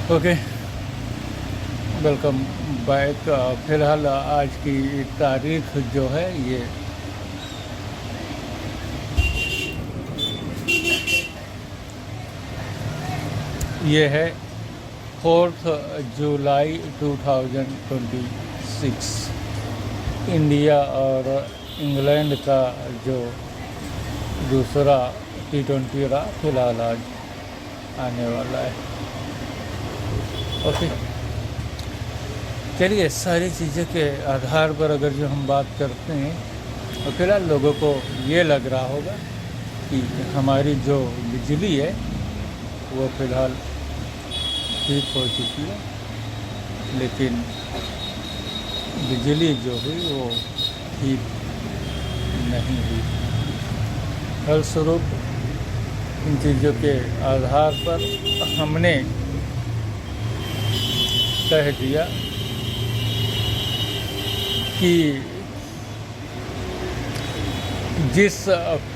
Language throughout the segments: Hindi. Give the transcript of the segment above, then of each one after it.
Okay, welcome back. फ़िलहाल आज की तारीख जो है ये है 4 जुलाई 2026। इंडिया और इंग्लैंड का जो दूसरा T20 रहा फ़िलहाल आज आने वाला है। ओके, चलिए सारी चीज़ों के आधार पर अगर जो हम बात करते हैं तो फिलहाल लोगों को ये लग रहा होगा कि हमारी जो बिजली है वो फ़िलहाल ठीक हो चुकी है, लेकिन बिजली जो हुई वो ठीक नहीं हुई। फलस्वरूप इन चीज़ों के आधार पर हमने कह दिया कि जिस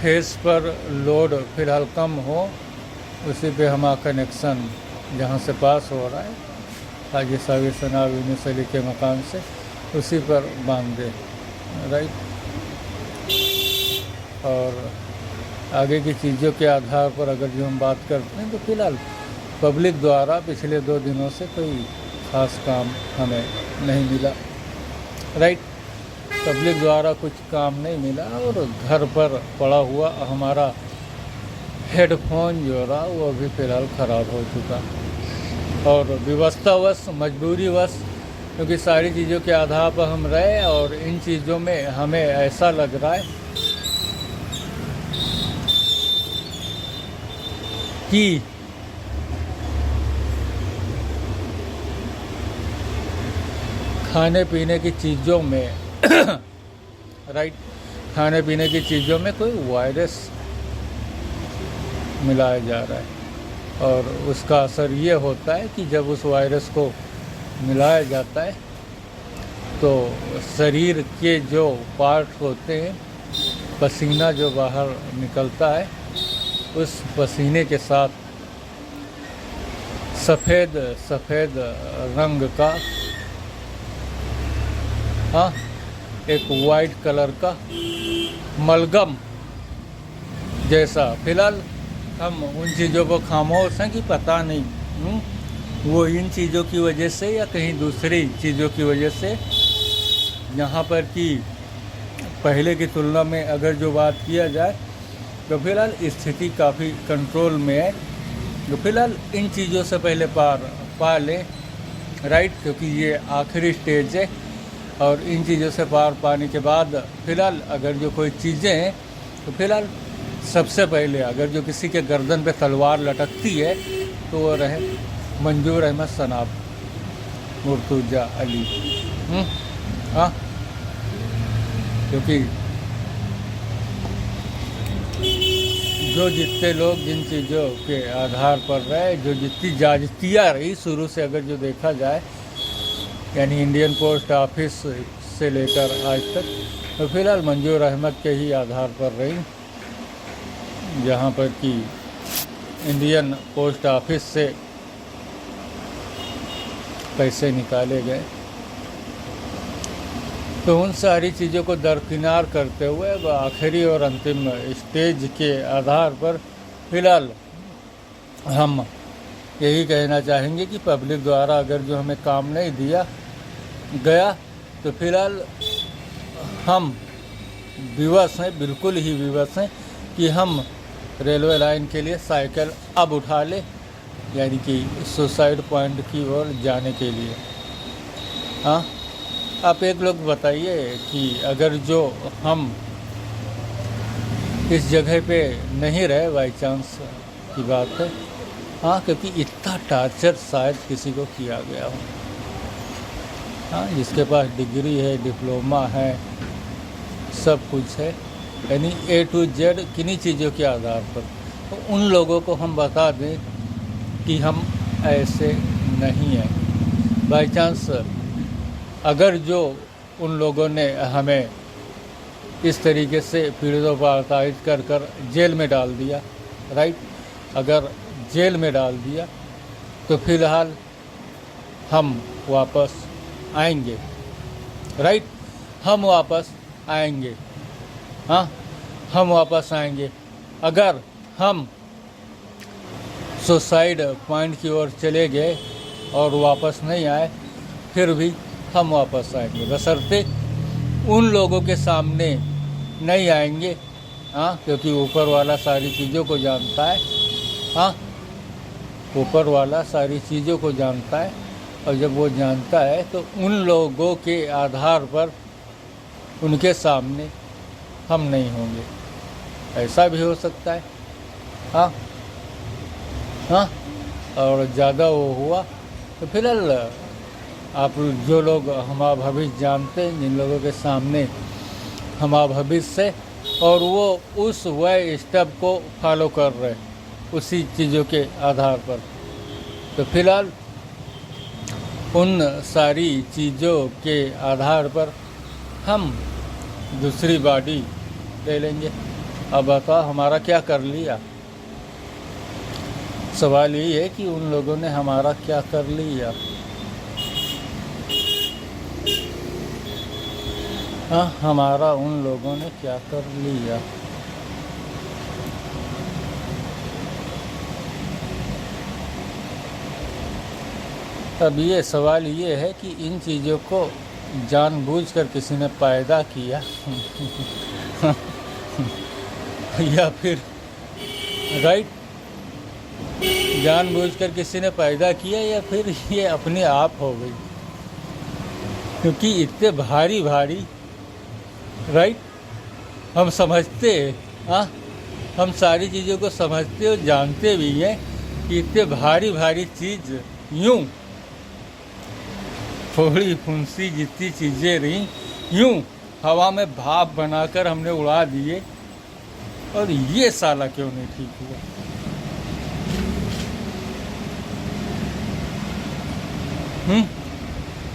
फेस पर लोड फ़िलहाल कम हो उसी पे हमारा कनेक्शन जहाँ से पास हो रहा है हाजी साबिर सनाब यूनुस अली के मकाम से उसी पर बांध दे, राइट। और आगे की चीज़ों के आधार पर अगर जो हम बात करते हैं तो फ़िलहाल पब्लिक द्वारा पिछले 2 दिनों से कोई ख़ास काम हमें नहीं मिला, राइट। पब्लिक द्वारा कुछ काम नहीं मिला और घर पर पड़ा हुआ हमारा हेडफोन जो रहा वो अभी फ़िलहाल ख़राब हो चुका और व्यवस्थावश मजबूरीवश, क्योंकि सारी चीज़ों के आधार पर हम रहे और इन चीज़ों में हमें ऐसा लग रहा है कि खाने पीने की चीज़ों में राइट, खाने पीने की चीज़ों में कोई वायरस मिलाया जा रहा है और उसका असर ये होता है कि जब उस वायरस को मिलाया जाता है तो शरीर के जो पार्ट होते हैं, पसीना जो बाहर निकलता है, उस पसीने के साथ सफ़ेद रंग का एक वाइट कलर का मलगम जैसा, फिलहाल हम उन चीज़ों को खामोश हैं कि पता नहीं वो इन चीज़ों की वजह से या कहीं दूसरी चीज़ों की वजह से, यहाँ पर कि पहले की तुलना में अगर जो बात किया जाए तो फिलहाल स्थिति काफ़ी कंट्रोल में है। तो फिलहाल इन चीज़ों से पहले पार पा लें, राइट, क्योंकि ये आखिरी स्टेज है और इन चीज़ों से पार पाने के बाद फिलहाल अगर जो कोई चीज़ें हैं तो फिलहाल सबसे पहले अगर जो किसी के गर्दन पे तलवार लटकती है तो वो रहे मंजूर अहमद सनाब मुर्तुजा अली, क्योंकि जो जितने लोग जिन चीज़ों के आधार पर रहे, जो जितनी जाजतियाँ रही शुरू से अगर जो देखा जाए, यानी इंडियन पोस्ट ऑफिस से लेकर आज तक, तो फिलहाल मंजूर अहमद के ही आधार पर रही, जहाँ पर कि इंडियन पोस्ट ऑफिस से पैसे निकाले गए। तो उन सारी चीज़ों को दरकिनार करते हुए अब आखिरी और अंतिम स्टेज के आधार पर फ़िलहाल हम यही कहना चाहेंगे कि पब्लिक द्वारा अगर जो हमें काम नहीं दिया गया तो फिलहाल हम विवश हैं, बिल्कुल ही विवश हैं कि हम रेलवे लाइन के लिए साइकिल अब उठा लें, यानी कि सुसाइड पॉइंट की ओर जाने के लिए। हाँ, आप एक लोग बताइए कि अगर जो हम इस जगह पे नहीं रहे, बाई चांस की बात है, हाँ, क्योंकि इतना टार्चर शायद किसी को किया गया हो, हाँ, जिसके पास डिग्री है, डिप्लोमा है, सब कुछ है, यानी A to Z किन्हीं चीज़ों के आधार पर, तो उन लोगों को हम बता दें कि हम ऐसे नहीं हैं। बाई चांस अगर जो उन लोगों ने हमें इस तरीके से पीड़ितों पर प्रताड़ित कर कर जेल में डाल दिया, राइट, अगर जेल में डाल दिया तो फिलहाल हम वापस आएंगे, राइट। हम वापस आएंगे, हाँ, हम वापस आएंगे। अगर हम सुसाइड पॉइंट की ओर चले गए और वापस नहीं आए, फिर भी हम वापस आएंगे, बशर्ते उन लोगों के सामने नहीं आएंगे, हाँ, क्योंकि ऊपर वाला सारी चीज़ों को जानता है, हाँ, ऊपर वाला सारी चीज़ों को जानता है। और जब वो जानता है तो उन लोगों के आधार पर उनके सामने हम नहीं होंगे। ऐसा भी हो सकता है, हाँ, हाँ। और ज़्यादा वो हुआ तो फिलहाल आप जो लोग हमारा भविष्य जानते हैं, जिन लोगों के सामने हमारा भविष्य है, और वो उस वह स्टेप को फॉलो कर रहे हैं उसी चीज़ों के आधार पर, तो फिलहाल उन सारी चीज़ों के आधार पर हम दूसरी बॉडी ले लेंगे। अब बताओ हमारा क्या कर लिया? सवाल ये है कि उन लोगों ने हमारा क्या कर लिया। हाँ, हमारा उन लोगों ने क्या कर लिया। अब ये सवाल ये है कि इन चीज़ों को जानबूझकर किसी ने पैदा किया या फिर, राइट, जानबूझकर किसी ने पैदा किया या फिर ये अपने आप हो गई, क्योंकि इतने भारी भारी, राइट, हम समझते हैं, हाँ, हम सारी चीज़ों को समझते और जानते भी हैं कि इतने भारी भारी चीज़ यूँ थोड़ी फुंसी जितनी चीज़ें रहीं यूँ हवा में भाप बनाकर हमने उड़ा दिए, और ये साला क्यों नहीं ठीक हुआ।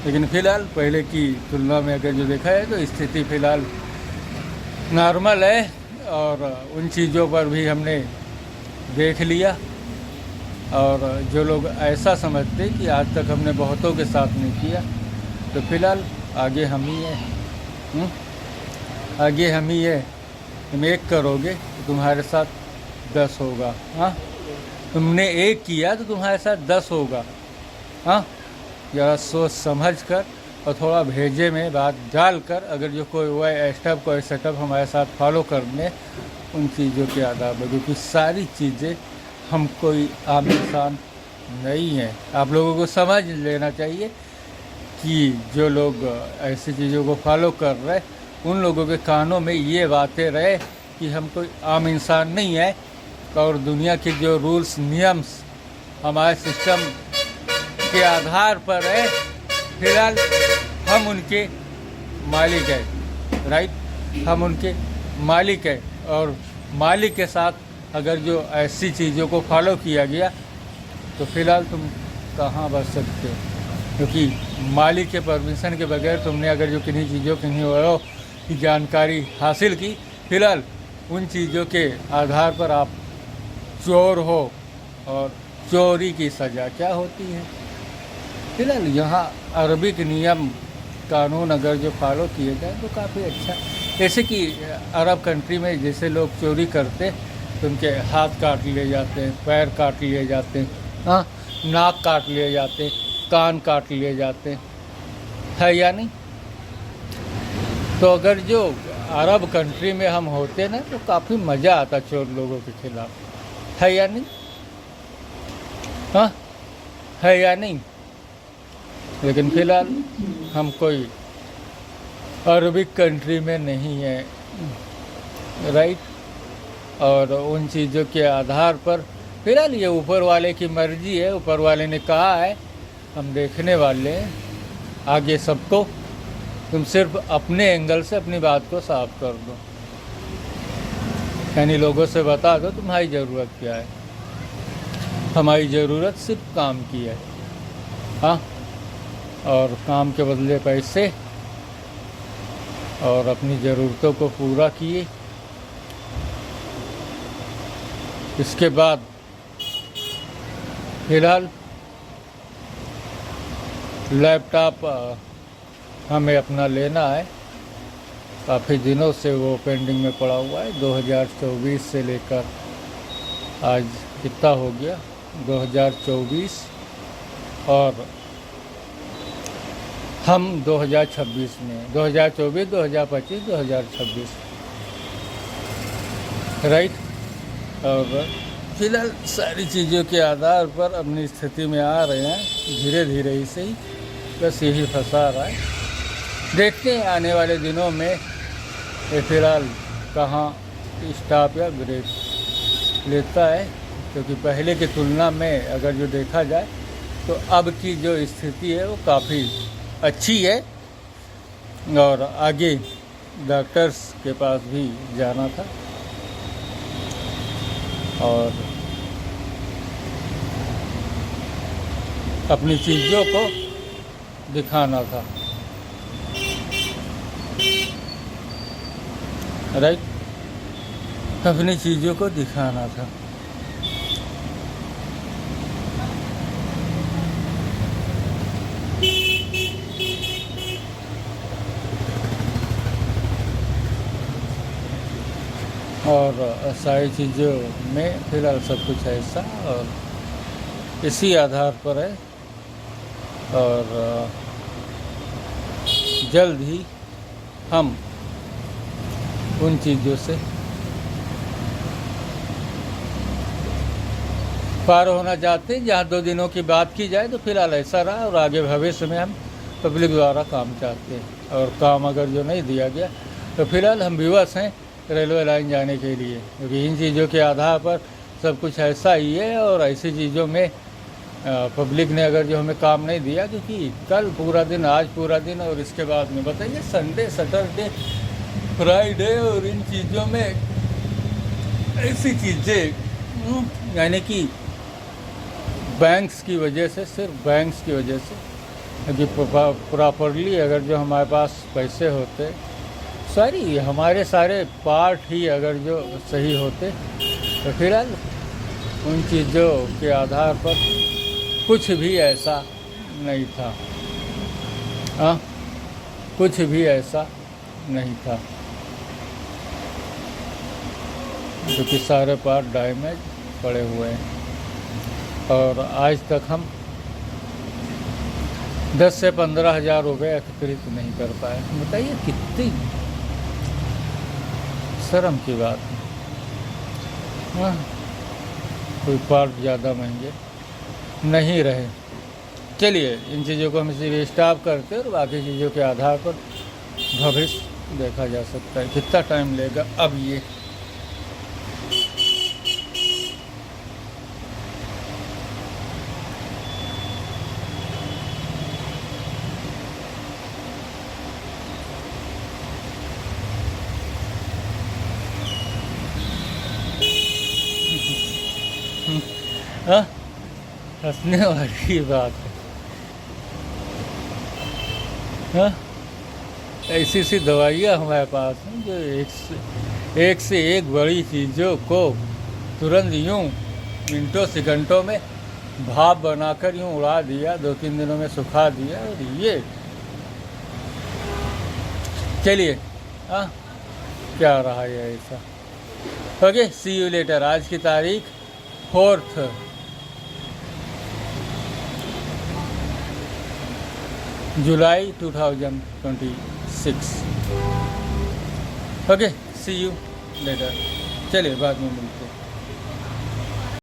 लेकिन फ़िलहाल पहले की तुलना में अगर जो देखा है तो स्थिति फ़िलहाल नॉर्मल है, और उन चीज़ों पर भी हमने देख लिया। और जो लोग ऐसा समझते कि आज तक हमने बहुतों के साथ नहीं किया, तो फिलहाल आगे हम ही हैं, आगे हम ही है। तुम एक करोगे तो तुम्हारे साथ 10 होगा, हाँ, तुमने एक किया तो तुम्हारे साथ 10 होगा, हाँ। ज़रा सोच समझ कर और थोड़ा भेजे में बात डाल कर अगर जो कोई वह स्टेप कोई सेटअप हमारे साथ फॉलो करने उन चीज़ों के आधार पर, क्योंकि सारी चीज़ें हम कोई आम इंसान नहीं है। आप लोगों को समझ लेना चाहिए कि जो लोग ऐसी चीज़ों को फॉलो कर रहे उन लोगों के कानों में ये बातें रहे कि हम कोई आम इंसान नहीं है, और दुनिया के जो रूल्स नियम्स हमारे सिस्टम के आधार पर है, फिलहाल हम उनके मालिक हैं, राइट, हम उनके मालिक हैं। और मालिक के साथ अगर जो ऐसी चीज़ों को फॉलो किया गया तो फिलहाल तुम कहाँ बच सकते हो, क्योंकि मालिक के परमिशन के बगैर तुमने अगर जो किन्हीं चीज़ों की जानकारी हासिल की, फिलहाल उन चीज़ों के आधार पर आप चोर हो, और चोरी की सज़ा क्या होती है। फिलहाल यहाँ अरबिक नियम कानून अगर जो फॉलो किए जाए तो काफ़ी अच्छा, जैसे कि अरब कंट्री में जैसे लोग चोरी करते तो उनके हाथ काट लिए जाते हैं, पैर काट लिए जाते हैं, हाँ, नाक काट लिए जाते हैं, कान काट लिए जाते हैं, है या नहीं। तो अगर जो अरब कंट्री में हम होते ना तो काफ़ी मज़ा आता चोर लोगों के खिलाफ, है या नहीं, हाँ, है या नहीं। लेकिन फ़िलहाल हम कोई अरबिक कंट्री में नहीं है, राइट, और उन चीज़ों के आधार पर फिलहाल ये ऊपर वाले की मर्ज़ी है, ऊपर वाले ने कहा है, हम देखने वाले हैं आगे सबको। तुम सिर्फ अपने एंगल से अपनी बात को साफ कर दो, यानी लोगों से बता दो तुम्हारी ज़रूरत क्या है। हमारी ज़रूरत सिर्फ काम की है, हाँ, और काम के बदले पैसे, और अपनी ज़रूरतों को पूरा किए। इसके बाद फिलहाल लैपटॉप हमें अपना लेना है। काफ़ी दिनों से वो पेंडिंग में पड़ा हुआ है। 2024 से लेकर आज कितना हो गया, 2024 और हम 2026 में, 2024, 2025, 2026, राइट। और फिलहाल सारी चीज़ों के आधार पर अपनी स्थिति में आ रहे हैं, धीरे धीरे ही सही, बस यही फंसा रहा है। देखते हैं आने वाले दिनों में ये फिलहाल कहाँ स्टॉप या ब्रेक लेता है, क्योंकि पहले की तुलना में अगर जो देखा जाए तो अब की जो स्थिति है वो काफ़ी अच्छी है। और आगे डॉक्टर्स के पास भी जाना था और अपनी चीज़ों को दिखाना था, राइट, अपनी चीज़ों को दिखाना था। और सारी चीज़ों में फिलहाल सब कुछ ऐसा और इसी आधार पर है। और जल्द ही हम उन चीज़ों से पार होना चाहते हैं। जहाँ 2 दिनों की बात की जाए तो फिलहाल ऐसा रहा, और आगे भविष्य में हम पब्लिक द्वारा काम चाहते हैं। और काम अगर जो नहीं दिया गया तो फिलहाल हम विवश हैं रेलवे लाइन जाने के लिए, क्योंकि इन चीज़ों के आधार पर सब कुछ ऐसा ही है। और ऐसी चीज़ों में पब्लिक ने अगर जो हमें काम नहीं दिया, क्योंकि कल पूरा दिन, आज पूरा दिन, और इसके बाद में बताइए संडे, सैटरडे, फ्राइडे, और इन चीज़ों में ऐसी चीज़ें, यानी कि बैंक्स की वजह से, सिर्फ बैंक्स की वजह से, क्योंकि प्रॉपरली अगर जो हमारे पास पैसे होते, सॉरी हमारे सारे पार्ट ही अगर जो सही होते तो फिलहाल उन चीज़ों के आधार पर कुछ भी ऐसा नहीं था। हाँ, कुछ भी ऐसा नहीं था, क्योंकि सारे पार्ट डैमेज पड़े हुए हैं। और आज तक हम 10 से 15 हज़ार रुपये एकत्रित नहीं कर पाए। बताइए कितनी शर्म की बात है। हाँ, कोई पार्ट ज़्यादा महंगे नहीं रहे। चलिए इन चीज़ों को हम इसी स्टॉप करते हैं और बाकी चीज़ों के आधार पर भविष्य देखा जा सकता है। कितना टाइम लेगा अब ये हंसने वाली बात है। हाँ, ऐसी सी दवाइयाँ हमारे पास हैं जो एक से एक बड़ी चीज़ों को तुरंत यूँ मिनटों सेकंडों में भाप बनाकर यूँ उड़ा दिया, 2-3 दिनों में सुखा दिया। और ये चलिए, हाँ क्या रहा है ऐसा। Okay, see you later. आज की तारीख 4 जुलाई 2026। Okay, see you later. चलिए बाद में मिलते हैं।